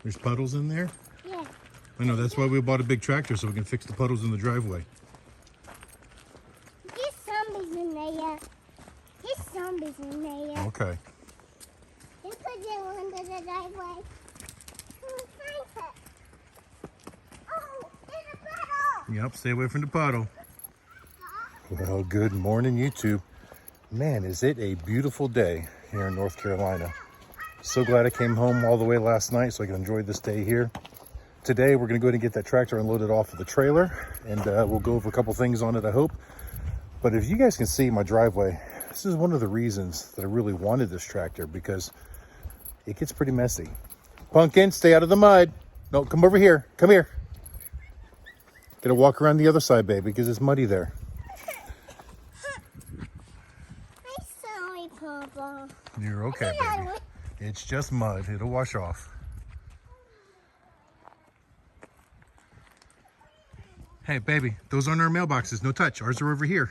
There's puddles in there? Yeah. I know, that's why we bought a big tractor, so we can fix the puddles in the driveway. There's zombies in there. There's zombies in there. Okay. You put them under the driveway. Oh, there's a puddle. Yep, stay away from the puddle. Well, good morning, YouTube. Man, is it a beautiful day here in North Carolina. So glad I came home all the way last night so I can enjoy this day here. Today, we're going to go ahead and get that tractor unloaded off of the trailer, and we'll go over a couple things on it, I hope. But if you guys can see my driveway, this is one of the reasons that I really wanted this tractor, because it gets pretty messy. Pumpkin, stay out of the mud. No, come over here. Come here. Gotta walk around the other side, baby, because it's muddy there. I'm sorry, Papa. You're okay, baby. It's just mud. It'll wash off. Hey, baby, those aren't our mailboxes. No touch. Ours are over here.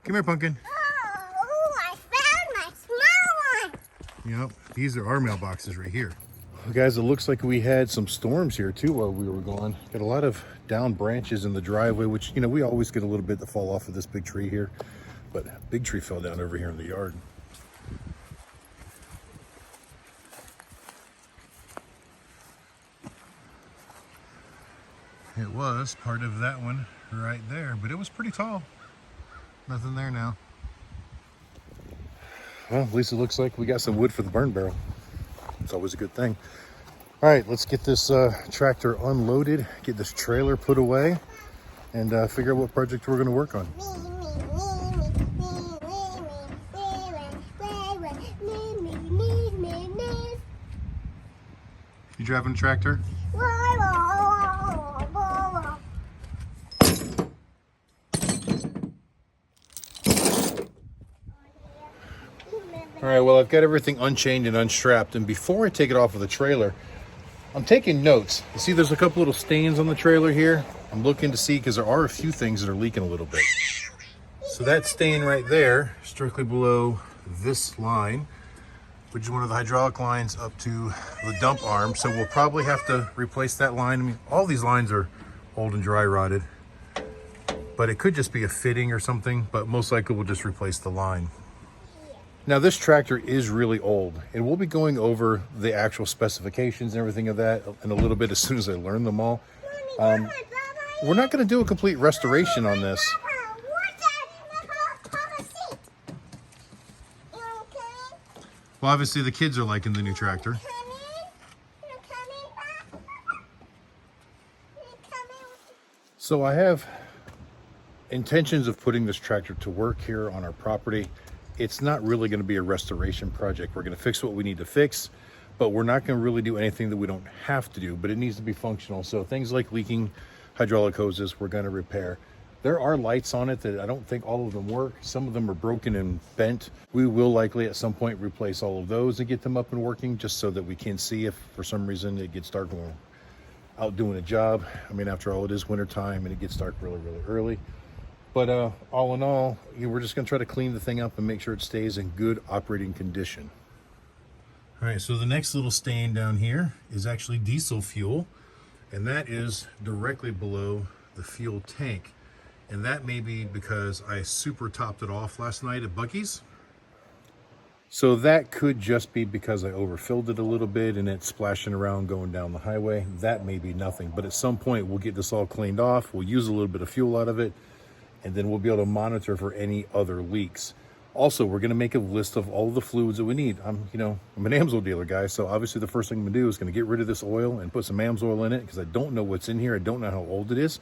Come here, Pumpkin. Oh, I found my small one. Yep, these are our mailboxes right here. Well, guys, it looks like we had some storms here too while we were gone. Got a lot of down branches in the driveway, which, you know, we always get a little bit that fall off of this big tree here. But a big tree fell down over here in the yard. It was part of that one right there, but it was pretty tall. Nothing there now. Well, at least it looks like we got some wood for the burn barrel. It's always a good thing. All right, let's get this tractor unloaded, get this trailer put away, and figure out what project we're going to work on. You driving a tractor? All right, well, I've got everything unchained and unstrapped, and before I take it off of the trailer, I'm taking notes. You see there's a couple little stains on the trailer here. I'm looking to see, because there are a few things that are leaking a little bit. So that stain right there, strictly below this line, which is one of the hydraulic lines up to the dump arm. So we'll probably have to replace that line. I mean, all these lines are old and dry rotted, but it could just be a fitting or something, but most likely we'll just replace the line. Now, this tractor is really old, and we'll be going over the actual specifications and everything of that in a little bit as soon as I learn them all. We're not going to do a complete restoration on this. Well, obviously the kids are liking the new tractor. So I have intentions of putting this tractor to work here on our property. It's not really going to be a restoration project. We're going to fix what we need to fix, but we're not going to really do anything that we don't have to do, but it needs to be functional. So things like leaking hydraulic hoses, we're going to repair. There are lights on it that I don't think all of them work. Some of them are broken and bent. We will likely at some point replace all of those and get them up and working, just so that we can see if for some reason it gets dark when we're out doing a job. I mean, after all, it is winter time and it gets dark really, really early. But all in all, we're just going to try to clean the thing up and make sure it stays in good operating condition. All right, so the next little stain down here is actually diesel fuel, and that is directly below the fuel tank. And that may be because I super topped it off last night at Buc-ee's. So that could just be because I overfilled it a little bit and it's splashing around going down the highway. That may be nothing, but at some point we'll get this all cleaned off. We'll use a little bit of fuel out of it, and then we'll be able to monitor for any other leaks. Also, we're going to make a list of all the fluids that we need. I'm an AMSOIL dealer, guys, so obviously the first thing I'm going to do is going to get rid of this oil and put some AMSOIL in it, because I don't know what's in here. I don't know how old it is,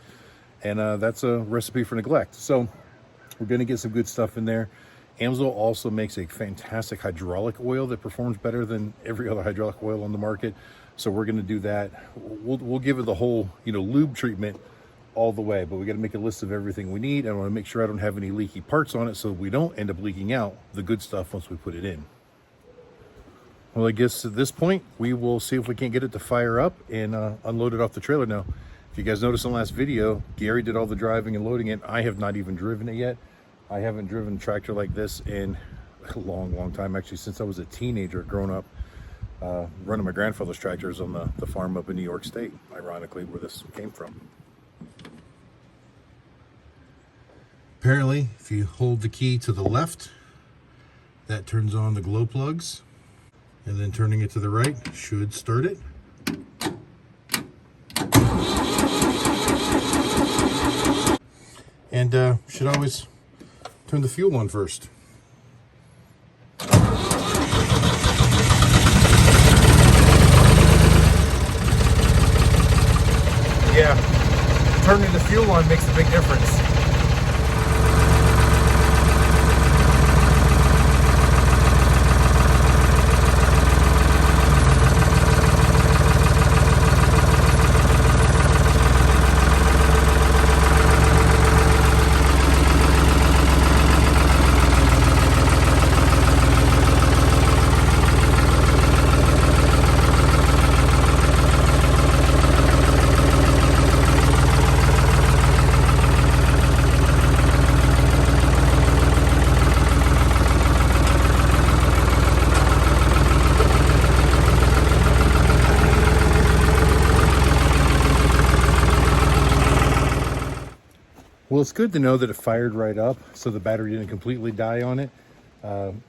and that's a recipe for neglect. So we're going to get some good stuff in there. AMSOIL also makes a fantastic hydraulic oil that performs better than every other hydraulic oil on the market. So we're going to do that. We'll give it the whole, lube treatment all the way, but we got to make a list of everything we need. I want to make sure I don't have any leaky parts on it, so we don't end up leaking out the good stuff once we put it in. Well, I guess at this point we will see if we can't get it to fire up and unload it off the trailer. Now, if you guys noticed in the last video, Gary did all the driving and loading it. I have not even driven it yet. I haven't driven a tractor like this in a long time, actually, since I was a teenager growing up. running my grandfather's tractors on the farm up in New York State, ironically, where this came from. Apparently, if you hold the key to the left, that turns on the glow plugs, and then turning it to the right should start it. And should always turn the fuel on first. Yeah, turning the fuel on makes a big difference. Well, it's good to know that it fired right up, so the battery didn't completely die on it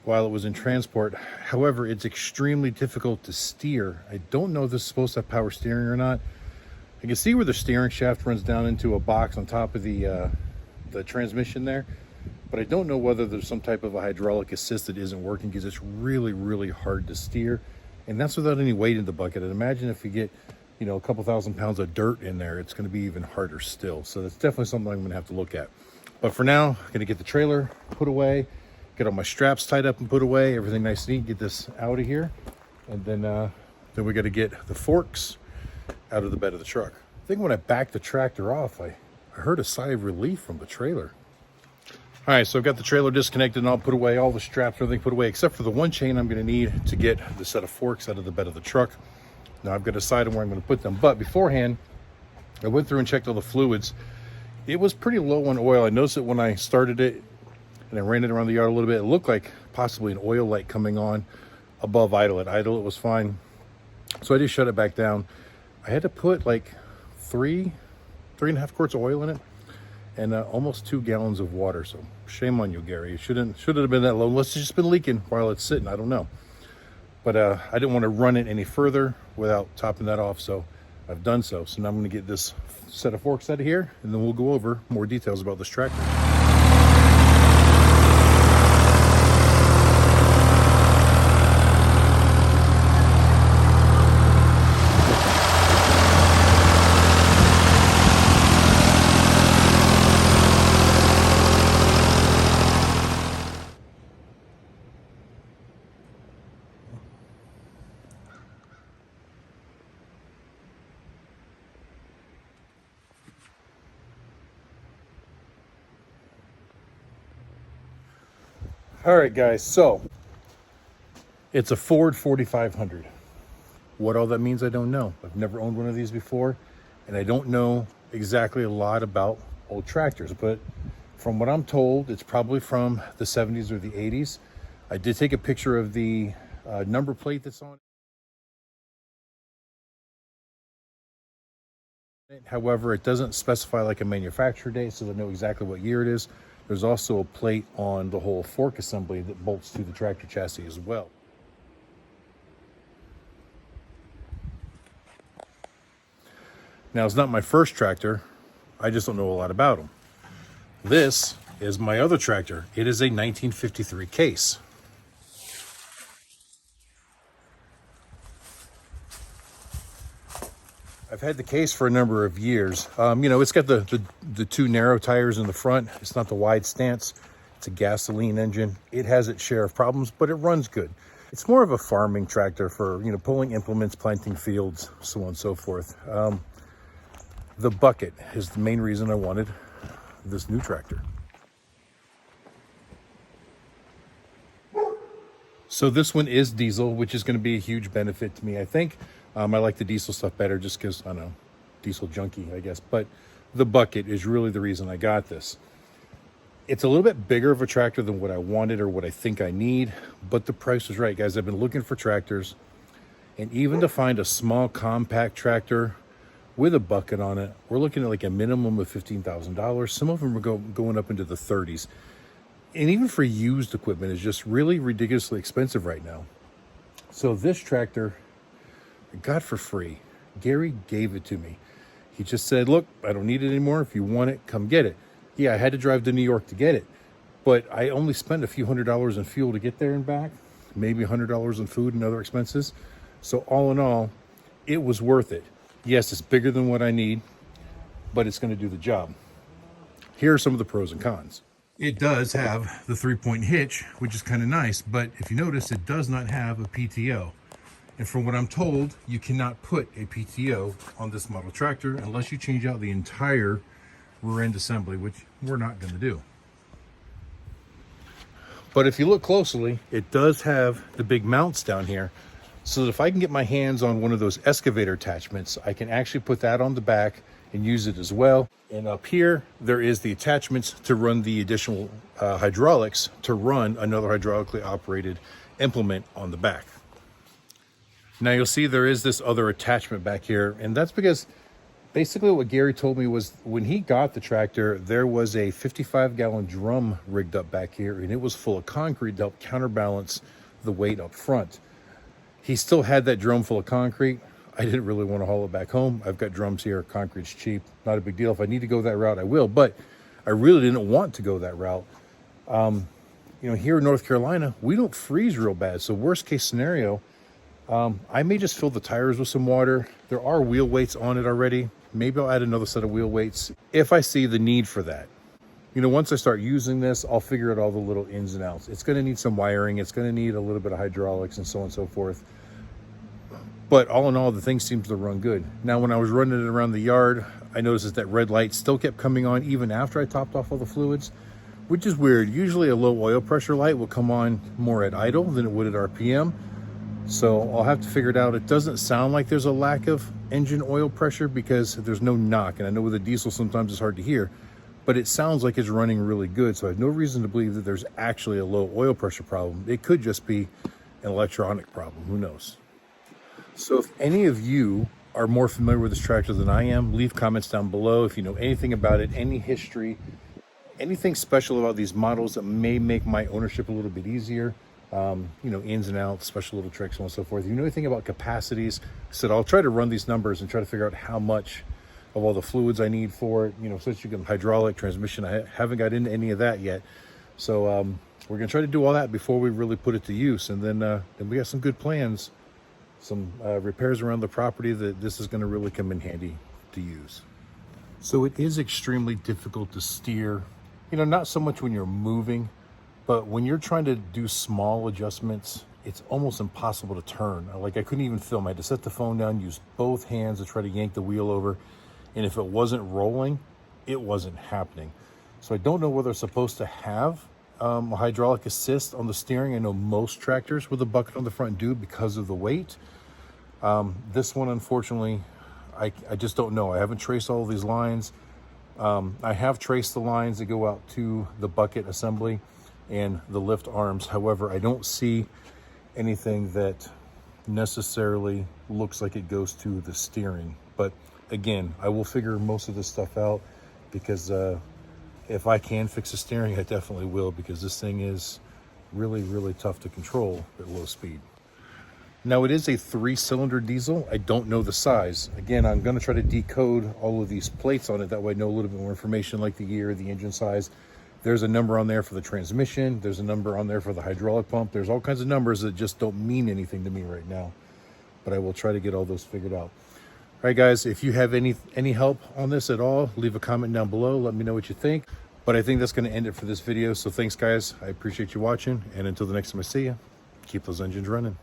while it was in transport. However, it's extremely difficult to steer. I don't know if this is supposed to have power steering or not. I can see where the steering shaft runs down into a box on top of the transmission there, but I don't know whether there's some type of a hydraulic assist that isn't working, because it's really, really hard to steer, and that's without any weight in the bucket. And imagine if you get, you know, a couple thousand pounds of dirt in there, it's going to be even harder still. So that's definitely something I'm going to have to look at. But for now, I'm going to get the trailer put away, get all my straps tied up and put away, everything nice and neat, get this out of here. And then we got to get the forks out of the bed of the truck. I think when I backed the tractor off, I heard a sigh of relief from the trailer. All right, so I've got the trailer disconnected and I'll put away all the straps, everything put away, except for the one chain I'm going to need to get the set of forks out of the bed of the truck. Now I've got to decide on where I'm going to put them. But beforehand, I went through and checked all the fluids. It was pretty low on oil. I noticed it when I started it and I ran it around the yard a little bit. It looked like possibly an oil light coming on above idle. At idle, it was fine. So I just shut it back down. I had to put like 3.5 quarts of oil in it and almost 2 gallons of water. So shame on you, Gary. It shouldn't have been that low. Unless it's just been leaking while it's sitting. I don't know. But I didn't want to run it any further without topping that off, so I've done so. So now I'm going to get this set of forks out of here, and then we'll go over more details about this tractor. All right, guys, so it's a Ford 4500. What all that means, I don't know. I've never owned one of these before, and I don't know exactly a lot about old tractors, but from what I'm told, it's probably from the 70s or the 80s. I did take a picture of the number plate that's on it. However, it doesn't specify like a manufacturer date, so I know exactly what year it is. There's also a plate on the whole fork assembly that bolts to the tractor chassis as well. Now, it's not my first tractor. I just don't know a lot about them. This is my other tractor. It is a 1953 Case. I've had the Case for a number of years. You know, it's got the 2 narrow tires in the front. It's not the wide stance. It's a gasoline engine. It has its share of problems, but it runs good. It's more of a farming tractor for, you know, pulling implements, planting fields, so on and so forth. The bucket is the main reason I wanted this new tractor. So this one is diesel, which is going to be a huge benefit to me, I think. I like the diesel stuff better just because, I don't know, diesel junkie, I guess. But the bucket is really the reason I got this. It's a little bit bigger of a tractor than what I wanted or what I think I need, but the price was right, guys. I've been looking for tractors, And even to find a small compact tractor with a bucket on it, we're looking at like a minimum of $15,000. Some of them are going up into the 30s. And even for used equipment is just really ridiculously expensive right now. So this tractor I got for free. Gary gave it to me. He just said, look, I don't need it anymore. If you want it, come get it. Yeah, I had to drive to New York to get it, but I only spent a few $100s in fuel to get there and back, maybe $100 in food and other expenses. So all in all, it was worth it. Yes, it's bigger than what I need, but it's going to do the job. Here are some of the pros and cons. It does have the 3-point hitch, which is kind of nice, but if you notice, it does not have a PTO. And from what I'm told, you cannot put a PTO on this model tractor unless you change out the entire rear end assembly, which we're not going to do. But if you look closely, it does have the big mounts down here, so that if I can get my hands on one of those excavator attachments, I can actually put that on the back and use it as well. And up here, there is the attachments to run the additional hydraulics to run another hydraulically operated implement on the back. Now you'll see there is this other attachment back here, and that's because basically what Gary told me was when he got the tractor, there was a 55-gallon drum rigged up back here, and it was full of concrete to help counterbalance the weight up front. He still had that drum full of concrete. I didn't really want to haul it back home. I've got drums here. Concrete's cheap. Not a big deal. If I need to go that route, I will, but I really didn't want to go that route. Here in North Carolina, we don't freeze real bad. So worst case scenario, I may just fill the tires with some water. There are wheel weights on it already. Maybe I'll add another set of wheel weights if I see the need for that. Once I start using this, I'll figure out all the little ins and outs. It's going to need some wiring. It's going to need a little bit of hydraulics and so on and so forth. But all in all, the thing seems to run good. Now, when I was running it around the yard, I noticed that red light still kept coming on even after I topped off all the fluids, which is weird. Usually a low oil pressure light will come on more at idle than it would at RPM. So I'll have to figure it out. It doesn't sound like there's a lack of engine oil pressure because there's no knock. And I know with a diesel, sometimes it's hard to hear, but it sounds like it's running really good. So I have no reason to believe that there's actually a low oil pressure problem. It could just be an electronic problem. Who knows? So if any of you are more familiar with this tractor than I am, leave comments down below. If you know anything about it, any history, anything special about these models that may make my ownership a little bit easier, ins and outs, special little tricks, and so forth. If you know anything about capacities, so I'll try to run these numbers and try to figure out how much of all the fluids I need for it, such you can hydraulic, transmission. I haven't got into any of that yet. So we're going to try to do all that before we really put it to use. And then we got some good plans, some repairs around the property that this is going to really come in handy to use. So it is extremely difficult to steer, not so much when you're moving, but when you're trying to do small adjustments, it's almost impossible to turn. Like I couldn't even film. I had to set the phone down, use both hands to try to yank the wheel over. And if it wasn't rolling, it wasn't happening. So I don't know whether it's supposed to have a hydraulic assist on the steering. I know most tractors with a bucket on the front do because of the weight. This one, unfortunately, I just don't know. I haven't traced all of these lines. I have traced the lines that go out to the bucket assembly and the lift arms. However, I don't see anything that necessarily looks like it goes to the steering. But again, I will figure most of this stuff out because if I can fix the steering, I definitely will, because this thing is really, really tough to control at low speed. Now it is a 3-cylinder diesel. I don't know the size. Again, I'm going to try to decode all of these plates on it. That way I know a little bit more information like the year, the engine size. There's a number on there for the transmission. There's a number on there for the hydraulic pump. There's all kinds of numbers that just don't mean anything to me right now, but I will try to get all those figured out. All right, guys, if you have any help on this at all, leave a comment down below. Let me know what you think. But I think that's going to end it for this video. So thanks, guys. I appreciate you watching. And until the next time I see you, keep those engines running.